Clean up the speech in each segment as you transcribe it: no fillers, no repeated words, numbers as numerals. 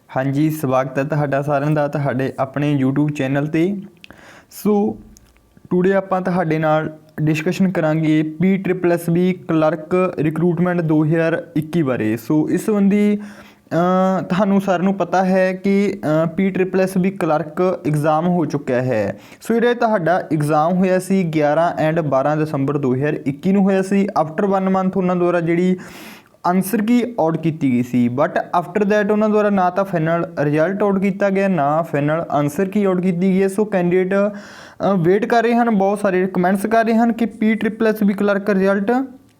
हाँ जी, स्वागत है तुहाडा सारिਆਂ ਦਾ ਤੁਹਾਡੇ ਆਪਣੇ YouTube ਚੈਨਲ ਤੇ। सो टुडे ਆਪਾਂ ਤੁਹਾਡੇ ਨਾਲ डिस्कशन करांगे PSSB क्लर्क रिक्रूटमेंट 2021 बारे। सो इस संबंधी ਤੁਹਾਨੂੰ ਸਾਰਿਆਂ ਨੂੰ ਪਤਾ है कि PSSB क्लर्क एग्ज़ाम हो चुका है। सो ਜਿਹੜਾ ਤੁਹਾਡਾ एग्ज़ाम ਹੋਇਆ ਸੀ 11 ਐਂਡ 12 ਦਸੰਬਰ 2021 ਨੂੰ ਹੋਇਆ ਸੀ। आफ्टर 1 मंथ ਉਹਨਾਂ ਦੁਆਰਾ ਜਿਹੜੀ आंसर की आउट की गई सी, बट आफ्टर दैट उन्होंने द्वारा ना तो फाइनल रिजल्ट आउट किया गया ना फाइनल आंसर की आउट की गई है। सो कैंडीडेट वेट कर रहे हैं, बहुत सारे कमेंट्स कर रहे हैं कि PSSB क्लर्क रिजल्ट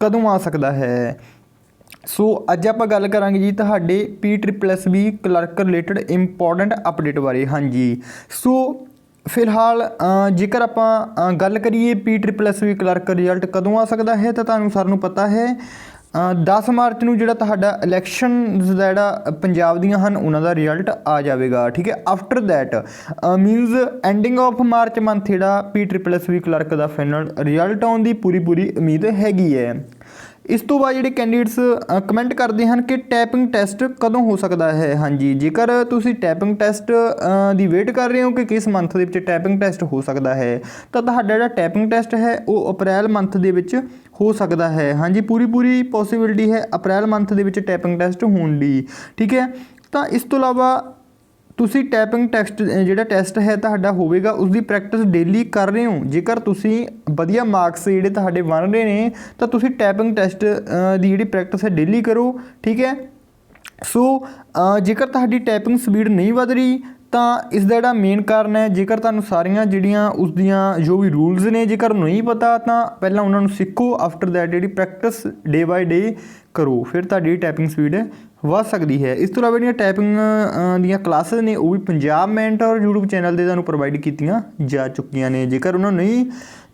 कदों आ सकता है। सो अज आप गल करांगे जी तुहाडे PSSB clerk related important update बारे। हाँ जी, सो फिलहाल जेकर आप गल करिए PSSB क्लर्क रिजल्ट कदों आ सकता है, तो तुहानूं सारिਆਂ ਨੂੰ पता है 10 मार्च ਨੂੰ ਜਿਹੜਾ ਤੁਹਾਡਾ ਇਲੈਕਸ਼ਨਸ ਦਾ ਜਿਹੜਾ ਪੰਜਾਬ ਦੀਆਂ ਹਨ ਉਹਨਾਂ ਦਾ ਰਿਜ਼ਲਟ ਆ ਜਾਵੇਗਾ। ਠੀਕ ਹੈ, after that means ending of March month ਜਿਹੜਾ PSSB ਕਲਰਕ ਦਾ ਫਾਈਨਲ ਰਿਜ਼ਲਟ ਆਉਣ ਦੀ ਪੂਰੀ ਉਮੀਦ ਹੈਗੀ ਹੈ। ਇਸ ਤੋਂ ਬਾਅਦ ਜਿਹੜੇ ਕੈਂਡੀਡੇਟਸ ਕਮੈਂਟ ਕਰਦੇ ਹਨ ਕਿ ਟੈਪਿੰਗ ਟੈਸਟ ਕਦੋਂ ਹੋ ਸਕਦਾ ਹੈ। ਹਾਂਜੀ, ਜੇਕਰ ਤੁਸੀਂ ਟੈਪਿੰਗ ਟੈਸਟ ਦੀ ਵੇਟ ਕਰ ਰਹੇ ਹੋ ਕਿ ਕਿਸ ਮੰਥ ਦੇ ਵਿੱਚ ਟੈਪਿੰਗ ਟੈਸਟ ਹੋ ਸਕਦਾ ਹੈ, ਤਾਂ ਤੁਹਾਡਾ ਜਿਹੜਾ ਟੈਪਿੰਗ ਟੈਸਟ ਹੈ ਉਹ ਅਪ੍ਰੈਲ ਮੰਥ ਦੇ ਵਿੱਚ ਹੋ ਸਕਦਾ ਹੈ। ਹਾਂਜੀ, ਪੂਰੀ ਪੋਸੀਬਿਲਿਟੀ ਹੈ ਅਪ੍ਰੈਲ ਮੰਥ ਦੇ ਵਿੱਚ ਟੈਪਿੰਗ ਟੈਸਟ ਹੋਣ ਦੀ। ਠੀਕ ਹੈ, ਤਾਂ ਇਸ ਤੋਂ ਇਲਾਵਾ ਤੁਸੀਂ ਟੈਪਿੰਗ ਜਿਹੜਾ ਟੈਸਟ ਹੈ ਤੁਹਾਡਾ ਹੋਵੇਗਾ ਉਸਦੀ ਪ੍ਰੈਕਟਿਸ ਡੇਲੀ ਕਰ ਰਹੇ ਹੋ। ਜੇਕਰ ਤੁਸੀਂ ਵਧੀਆ ਮਾਰਕਸ ਜਿਹੜੇ ਤੁਹਾਡੇ ਬਣ ਰਹੇ ਨੇ ਤਾਂ ਤੁਸੀਂ ਟੈਪਿੰਗ ਟੈਸਟ ਦੀ ਜਿਹੜੀ ਪ੍ਰੈਕਟਿਸ ਹੈ ਡੇਲੀ ਕਰੋ। ਠੀਕ ਹੈ, ਸੋ ਜੇਕਰ ਤੁਹਾਡੀ ਟੈਪਿੰਗ ਸਪੀਡ ਨਹੀਂ ਵੱਧ ਰਹੀ ਤਾਂ ਇਸ ਦਾ ਜਿਹੜਾ ਮੇਨ ਕਾਰਨ ਹੈ, ਜੇਕਰ ਤੁਹਾਨੂੰ ਸਾਰੀਆਂ ਜਿਹੜੀਆਂ ਉਸਦੀਆਂ ਜੋ ਵੀ ਰੂਲਸ ਨੇ ਜੇਕਰ ਨਹੀਂ ਪਤਾ ਤਾਂ ਪਹਿਲਾਂ ਉਹਨਾਂ ਨੂੰ ਸਿੱਖੋ। ਆਫਟਰ ਦੈਟ ਜਿਹੜੀ ਪ੍ਰੈਕਟਿਸ ਡੇ ਬਾਏ ਡੇ ਕਰੋ, ਫਿਰ ਤੁਹਾਡੀ ਟੈਪਿੰਗ ਸਪੀਡ ਵੱਧ ਸਕਦੀ ਹੈ। ਇਸ ਤੋਂ ਇਲਾਵਾ ਜਿਹੜੀਆਂ ਟੈਪਿੰਗ ਦੀਆਂ ਕਲਾਸਿਸ ਨੇ ਉਹ ਵੀ ਪੰਜਾਬ ਮੈਂਟਰ YouTube ਚੈਨਲ 'ਤੇ ਤੁਹਾਨੂੰ ਪ੍ਰੋਵਾਈਡ ਕੀਤੀਆਂ ਜਾ ਚੁੱਕੀਆਂ ਨੇ। ਜੇਕਰ ਉਹਨਾਂ ਨੂੰ ਨਹੀਂ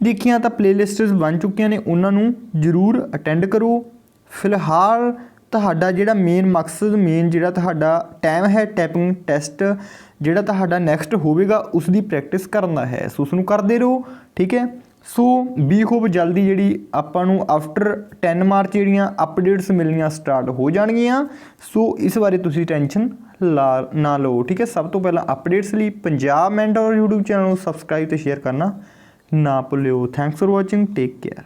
ਦੇਖੀਆਂ ਤਾਂ ਪਲੇਲਿਸਟਸ ਬਣ ਚੁੱਕੀਆਂ ਨੇ, ਉਹਨਾਂ ਨੂੰ ਜ਼ਰੂਰ ਅਟੈਂਡ ਕਰੋ। ਫਿਲਹਾਲ ਤੁਹਾਡਾ ਜਿਹੜਾ ਮੇਨ ਮਕਸਦ ਜਿਹੜਾ ਤੁਹਾਡਾ ਟਾਈਮ ਹੈ ਟੈਪਿੰਗ ਟੈਸਟ ਜਿਹੜਾ ਤੁਹਾਡਾ ਨੈਕਸਟ ਹੋਵੇਗਾ ਉਸ ਦੀ ਪ੍ਰੈਕਟਿਸ ਕਰਨ ਦਾ ਹੈ। ਸੋ ਉਸ ਨੂੰ ਕਰਦੇ ਰਹੋ। ਠੀਕ ਹੈ, ਸੋ ਵੀ ਹੋਪ ਜਲਦੀ ਜਿਹੜੀ ਆਪਾਂ ਨੂੰ ਆਫਟਰ 10 ਮਾਰਚ ਜਿਹੜੀਆਂ ਅਪਡੇਟਸ ਮਿਲਣੀਆਂ ਸਟਾਰਟ ਹੋ ਜਾਣਗੀਆਂ। ਸੋ ਇਸ ਬਾਰੇ ਤੁਸੀਂ ਟੈਨਸ਼ਨ ਨਾ ਲਓ। ਠੀਕ ਹੈ, ਸਭ ਤੋਂ ਪਹਿਲਾਂ ਅਪਡੇਟਸ ਲਈ ਪੰਜਾਬ ਮੈਂਟਰ YouTube ਚੈਨਲ ਨੂੰ ਸਬਸਕ੍ਰਾਈਬ ਅਤੇ ਸ਼ੇਅਰ ਕਰਨਾ ਨਾ ਭੁੱਲਿਓ। Thanks for watching, take care.